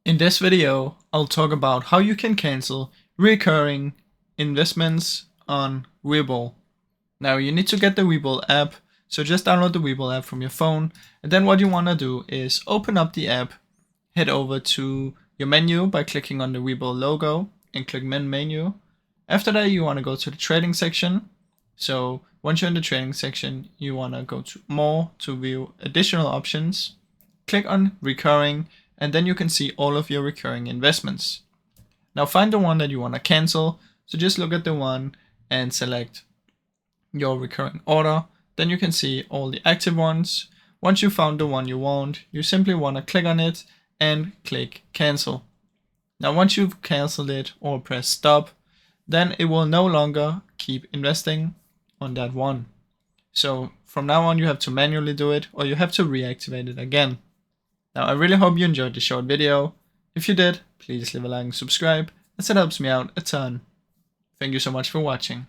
In this video, I'll talk about how you can cancel recurring investments on Webull. Now you need to get the Webull app, so just download the Webull app from your phone, and then what you want to do is open up the app, head over to your menu by clicking on the Webull logo and click main menu. After that you want to go to the trading section. So once you're in the trading section, you want to go to more to view additional options. Click on recurring, and then you can see all of your recurring investments. Now find the one that you want to cancel. So just look at the one and select your recurring order. Then you can see all the active ones. Once you found the one you want, you simply want to click on it and click cancel. Now once you've canceled it or press stop, then it will no longer keep investing on that one. So from now on you have to manually do it, or you have to reactivate it again. Now I really hope you enjoyed the short video. If you did, please leave a like and subscribe, as it helps me out a ton. Thank you so much for watching.